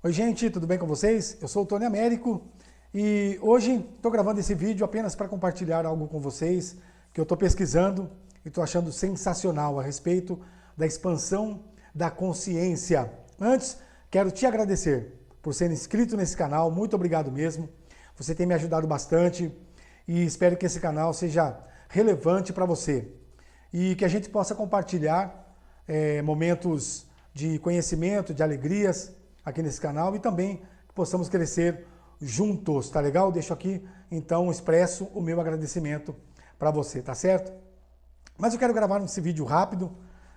Oi gente, tudo bem com vocês? Eu sou o Tony Américo e hoje estou gravando esse vídeo apenas para compartilhar algo com vocês que eu estou pesquisando e estou achando sensacional a respeito da expansão da consciência. Antes, quero te agradecer por ser inscrito nesse canal, muito obrigado mesmo. Você tem me ajudado bastante e espero que esse canal seja relevante para você e que a gente possa compartilhar momentos de conhecimento, de alegrias aqui nesse canal e também que possamos crescer juntos, tá legal? Deixo aqui, então, expresso o meu agradecimento para você, tá certo? Mas eu quero gravar esse vídeo rápido,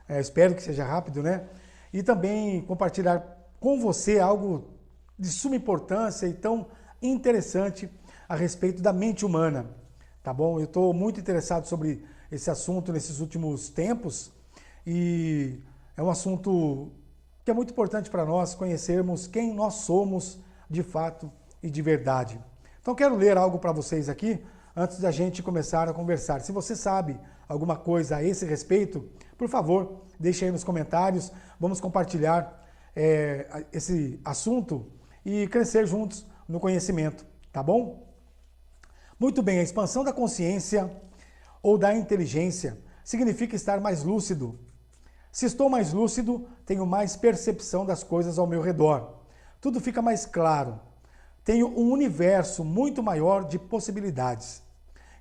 espero que seja rápido, né? E também compartilhar com você algo de suma importância e tão interessante a respeito da mente humana, tá bom? Eu estou muito interessado sobre esse assunto nesses últimos tempos e é um assunto que é muito importante para nós conhecermos quem nós somos de fato e de verdade. Então quero ler algo para vocês aqui antes da gente começar a conversar. Se você sabe alguma coisa a esse respeito, por favor, deixe aí nos comentários. Vamos compartilhar esse assunto e crescer juntos no conhecimento, tá bom? Muito bem, a expansão da consciência ou da inteligência significa estar mais lúcido. Se estou mais lúcido, tenho mais percepção das coisas ao meu redor. Tudo fica mais claro. Tenho um universo muito maior de possibilidades.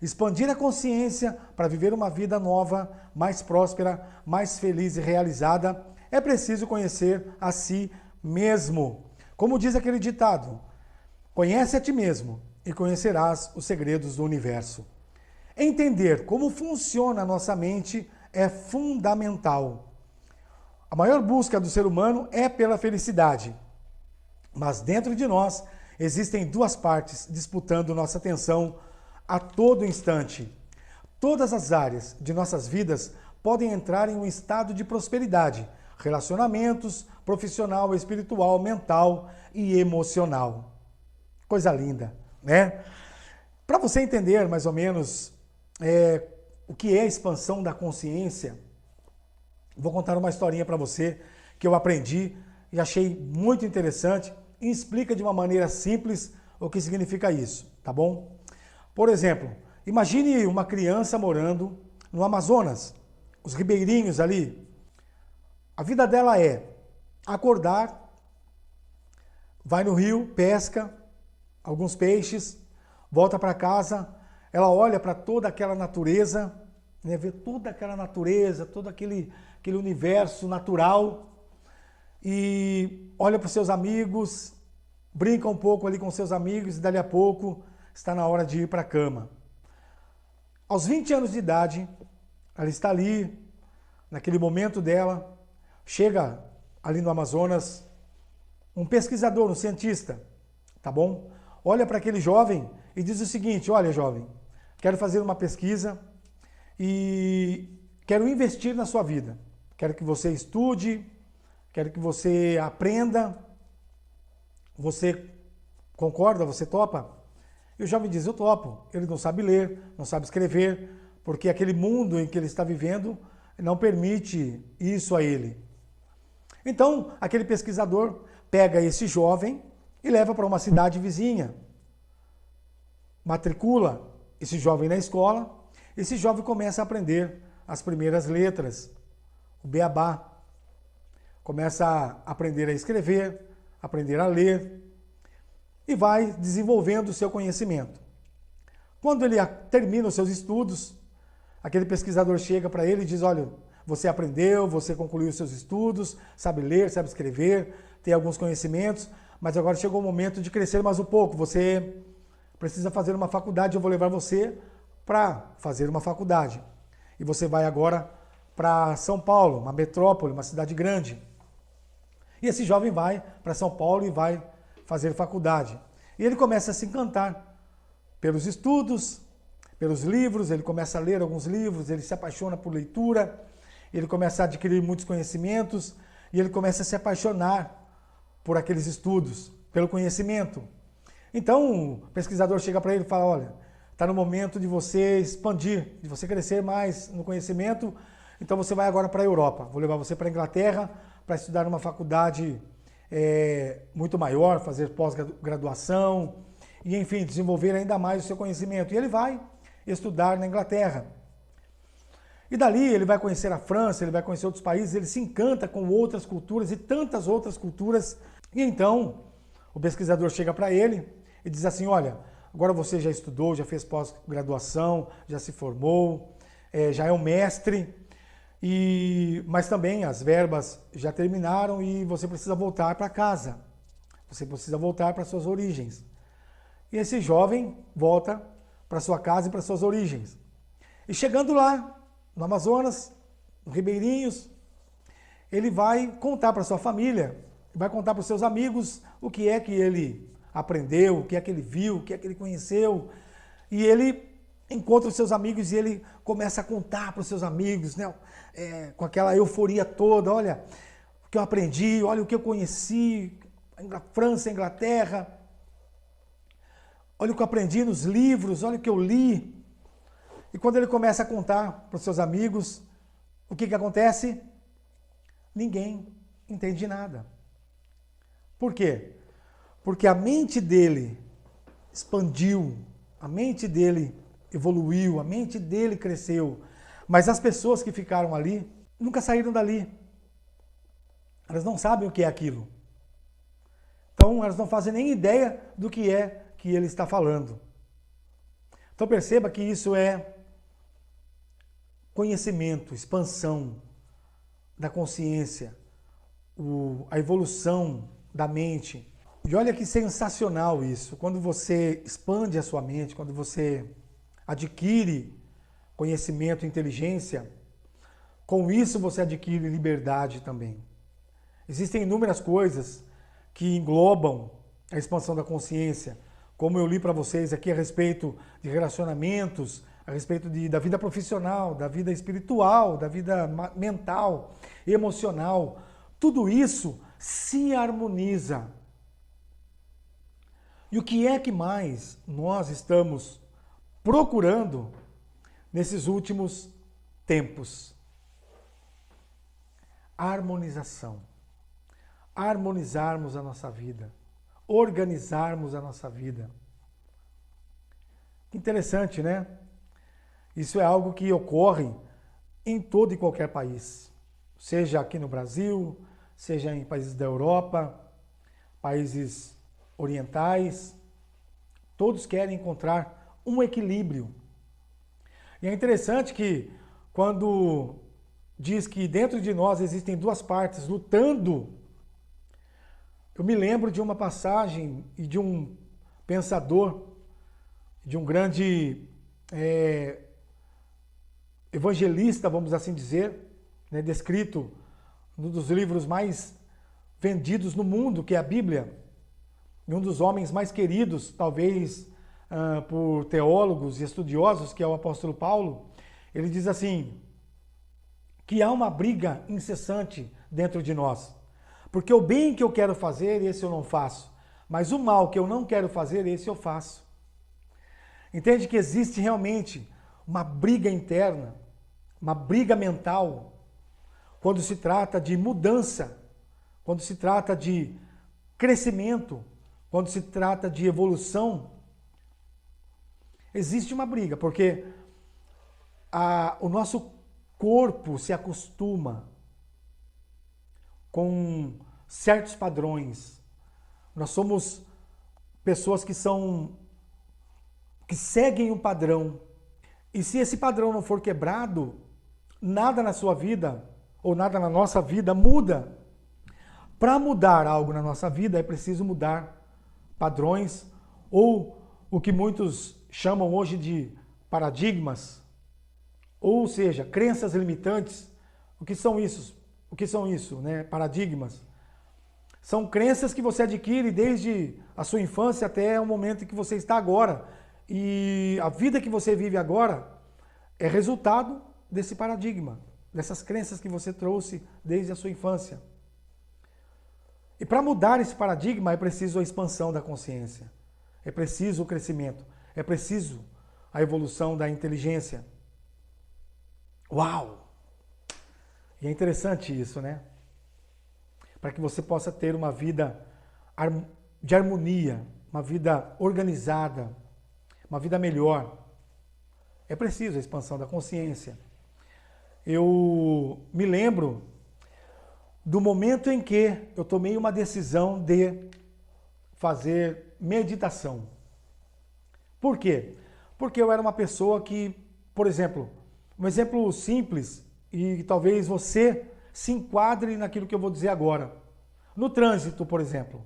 Expandir a consciência para viver uma vida nova, mais próspera, mais feliz e realizada, é preciso conhecer a si mesmo. Como diz aquele ditado, conhece a ti mesmo e conhecerás os segredos do universo. Entender como funciona a nossa mente é fundamental. A maior busca do ser humano é pela felicidade. Mas dentro de nós existem duas partes disputando nossa atenção a todo instante. Todas as áreas de nossas vidas podem entrar em um estado de prosperidade, relacionamentos, profissional, espiritual, mental e emocional. Coisa linda, né? Para você entender mais ou menos o que é a expansão da consciência, vou contar uma historinha para você que eu aprendi e achei muito interessante e explica de uma maneira simples o que significa isso, tá bom? Por exemplo, imagine uma criança morando no Amazonas, os ribeirinhos ali. A vida dela é acordar, vai no rio, pesca alguns peixes, volta para casa, ela olha para toda aquela natureza, né, vê toda aquela natureza, todo aquele universo natural e olha para os seus amigos, brinca um pouco ali com seus amigos e dali a pouco está na hora de ir para a cama. Aos 20 anos de idade, ela está ali, naquele momento dela, chega ali no Amazonas um pesquisador, um cientista, tá bom? Olha para aquele jovem e diz o seguinte, olha jovem, quero fazer uma pesquisa e quero investir na sua vida. Quero que você estude, quero que você aprenda. Você concorda? Você topa? E o jovem diz, eu topo. Ele não sabe ler, não sabe escrever, porque aquele mundo em que ele está vivendo não permite isso a ele. Então, aquele pesquisador pega esse jovem e leva para uma cidade vizinha. Matricula esse jovem na escola. Esse jovem começa a aprender as primeiras letras, o beabá. Começa a aprender a escrever, aprender a ler e vai desenvolvendo o seu conhecimento. Quando ele termina os seus estudos, aquele pesquisador chega para ele e diz, olha, você aprendeu, você concluiu os seus estudos, sabe ler, sabe escrever, tem alguns conhecimentos, mas agora chegou o momento de crescer mais um pouco. Você precisa fazer uma faculdade, eu vou levar você para fazer uma faculdade. E você vai agora para São Paulo, uma metrópole, uma cidade grande. E esse jovem vai para São Paulo e vai fazer faculdade. E ele começa a se encantar pelos estudos, pelos livros, ele começa a ler alguns livros, ele se apaixona por leitura, ele começa a adquirir muitos conhecimentos e ele começa a se apaixonar por aqueles estudos, pelo conhecimento. Então, o pesquisador chega para ele e fala, olha, está no momento de você expandir, de você crescer mais no conhecimento, então você vai agora para a Europa. Vou levar você para a Inglaterra para estudar numa faculdade muito maior, fazer pós-graduação e, enfim, desenvolver ainda mais o seu conhecimento. E ele vai estudar na Inglaterra. E dali ele vai conhecer a França, ele vai conhecer outros países, ele se encanta com outras culturas e tantas outras culturas. E então o pesquisador chega para ele e diz assim, olha, agora você já estudou, já fez pós-graduação, já se formou, já é um mestre, mas também as verbas já terminaram e você precisa voltar para casa. Você precisa voltar para suas origens. E esse jovem volta para sua casa e para suas origens. E chegando lá, no Amazonas, no Ribeirinhos, ele vai contar para sua família, vai contar para os seus amigos o que é que ele aprendeu, o que é que ele viu, o que é que ele conheceu. E ele encontra os seus amigos e ele começa a contar para os seus amigos, né? Com aquela euforia toda, olha o que eu aprendi, olha o que eu conheci, a França, a Inglaterra, olha o que eu aprendi nos livros, olha o que eu li. E quando ele começa a contar para os seus amigos, o que acontece? Ninguém entende nada. Por quê? Porque a mente dele expandiu, a mente dele evoluiu, a mente dele cresceu. Mas as pessoas que ficaram ali nunca saíram dali. Elas não sabem o que é aquilo. Então elas não fazem nem ideia do que é que ele está falando. Então perceba que isso é conhecimento, expansão da consciência, a evolução da mente. E olha que sensacional isso, quando você expande a sua mente, quando você adquire conhecimento, inteligência, com isso você adquire liberdade também. Existem inúmeras coisas que englobam a expansão da consciência, como eu li para vocês aqui a respeito de relacionamentos, a respeito da vida profissional, da vida espiritual, da vida mental, emocional. Tudo isso se harmoniza. E o que é que mais nós estamos procurando nesses últimos tempos? Harmonização. Harmonizarmos a nossa vida. Organizarmos a nossa vida. Interessante, né? Isso é algo que ocorre em todo e qualquer país. Seja aqui no Brasil, seja em países da Europa, países orientais. Todos querem encontrar um equilíbrio. E é interessante que quando diz que dentro de nós existem duas partes lutando, eu me lembro de uma passagem e de um pensador, de um grande evangelista, vamos assim dizer, né, descrito num dos livros mais vendidos no mundo, que é a Bíblia, e um dos homens mais queridos, talvez, por teólogos e estudiosos, que é o apóstolo Paulo. Ele diz assim, que há uma briga incessante dentro de nós, porque o bem que eu quero fazer, esse eu não faço, mas o mal que eu não quero fazer, esse eu faço. Entende que existe realmente uma briga interna, uma briga mental, quando se trata de mudança, quando se trata de crescimento, quando se trata de evolução. Existe uma briga, porque o nosso corpo se acostuma com certos padrões. Nós somos pessoas que seguem um padrão. E se esse padrão não for quebrado, nada na sua vida, ou nada na nossa vida, muda. Para mudar algo na nossa vida, é preciso mudar padrões, ou o que muitos chamam hoje de paradigmas, ou seja, crenças limitantes. O que são isso? O que são isso, né? Paradigmas. São crenças que você adquire desde a sua infância até o momento em que você está agora. E a vida que você vive agora é resultado desse paradigma, dessas crenças que você trouxe desde a sua infância. E para mudar esse paradigma é preciso a expansão da consciência, é preciso o crescimento, é preciso a evolução da inteligência. Uau! E é interessante isso, né? para que você possa ter uma vida de harmonia, uma vida organizada, uma vida melhor. É preciso a expansão da consciência. Eu me lembro do momento em que eu tomei uma decisão de fazer meditação. Por quê? Porque eu era uma pessoa que, por exemplo, um exemplo simples, e talvez você se enquadre naquilo que eu vou dizer agora. No trânsito, por exemplo.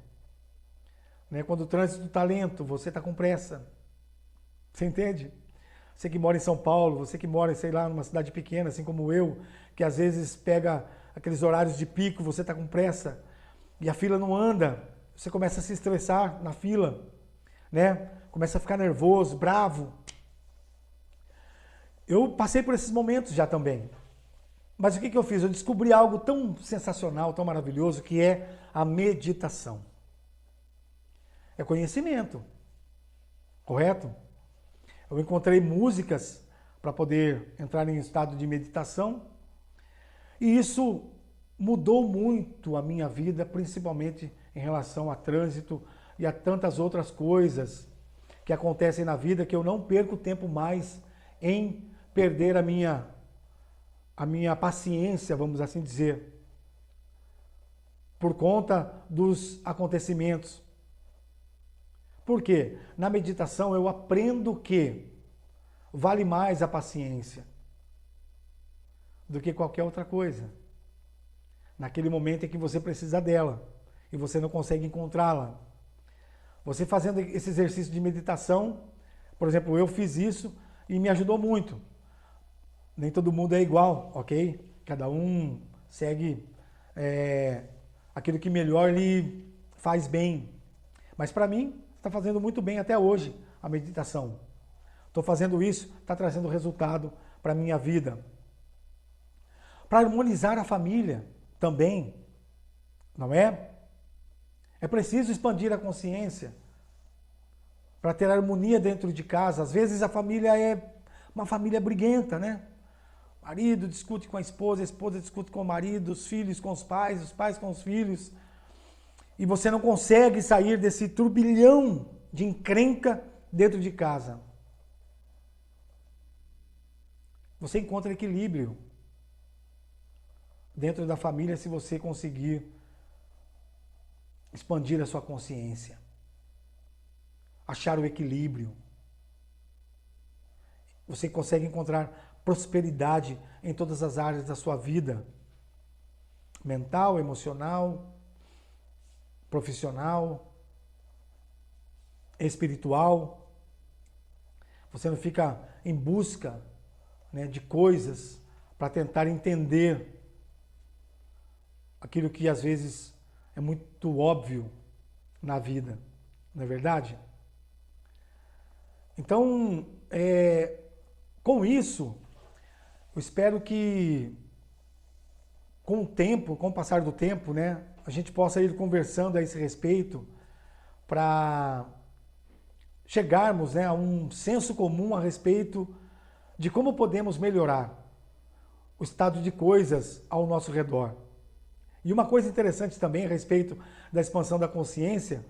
Quando o trânsito está lento, você está com pressa. Você entende? Você que mora em São Paulo, você que mora, sei lá, numa cidade pequena, assim como eu, que às vezes pega aqueles horários de pico, você está com pressa e a fila não anda, você começa a se estressar na fila, né? Começa a ficar nervoso, bravo. Eu passei por esses momentos já também. Mas o que eu fiz? Eu descobri algo tão sensacional, tão maravilhoso, que é a meditação. É conhecimento, correto? Eu encontrei músicas para poder entrar em estado de meditação e isso mudou muito a minha vida, principalmente em relação a trânsito e a tantas outras coisas que acontecem na vida que eu não perco tempo mais em perder a minha paciência, vamos assim dizer, por conta dos acontecimentos. Por quê? Na meditação eu aprendo que vale mais a paciência do que qualquer outra coisa. Naquele momento em que você precisa dela e você não consegue encontrá-la. Você fazendo esse exercício de meditação, por exemplo, eu fiz isso e me ajudou muito. Nem todo mundo é igual, ok? Cada um segue aquilo que melhor lhe faz bem. Mas para mim, está fazendo muito bem até hoje a meditação. Estou fazendo isso, está trazendo resultado para a minha vida. Para harmonizar a família também, não é? É preciso expandir a consciência para ter harmonia dentro de casa. Às vezes a família é uma família briguenta, né? O marido discute com a esposa discute com o marido, os filhos com os pais com os filhos. E você não consegue sair desse turbilhão de encrenca dentro de casa. Você encontra equilíbrio dentro da família se você conseguir expandir a sua consciência. Achar o equilíbrio. Você consegue encontrar prosperidade em todas as áreas da sua vida. Mental, emocional, profissional, espiritual. Você não fica em busca, né, de coisas para tentar entender aquilo que às vezes é muito óbvio na vida, não é verdade? Então, com isso, eu espero que com o tempo, com o passar do tempo, né, a gente possa ir conversando a esse respeito para chegarmos, né, a um senso comum a respeito de como podemos melhorar o estado de coisas ao nosso redor. E uma coisa interessante também a respeito da expansão da consciência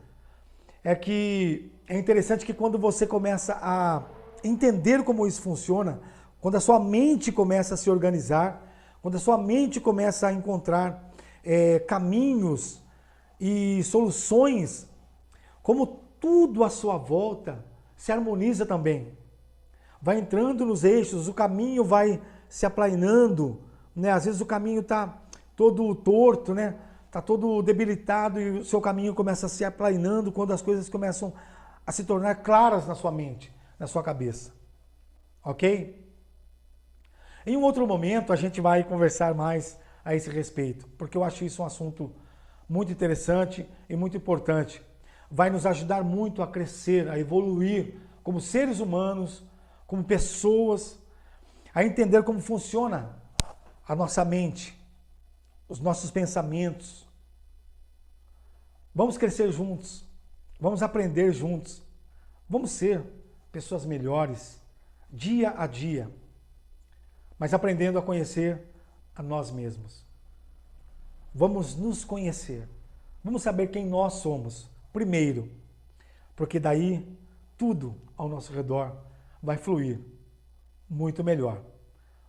é que é interessante que quando você começa a entender como isso funciona, quando a sua mente começa a se organizar, quando a sua mente começa a encontrar caminhos e soluções, como tudo à sua volta se harmoniza também. Vai entrando nos eixos, o caminho vai se aplainando, né? Às vezes o caminho está todo torto, né? Está todo debilitado e o seu caminho começa a se aplainando quando as coisas começam a se tornar claras na sua mente, na sua cabeça. Ok? Em um outro momento a gente vai conversar mais a esse respeito, porque eu acho isso um assunto muito interessante e muito importante. Vai nos ajudar muito a crescer, a evoluir como seres humanos, como pessoas, a entender como funciona a nossa mente, os nossos pensamentos. Vamos crescer juntos, vamos aprender juntos, vamos ser pessoas melhores dia a dia, mas aprendendo a conhecer a nós mesmos. Vamos nos conhecer. Vamos saber quem nós somos, primeiro. Porque daí tudo ao nosso redor vai fluir muito melhor.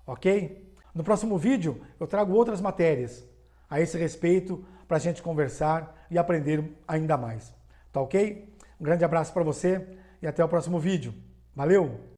Ok? No próximo vídeo eu trago outras matérias a esse respeito para a gente conversar e aprender ainda mais. Tá ok? Um grande abraço para você e até o próximo vídeo. Valeu!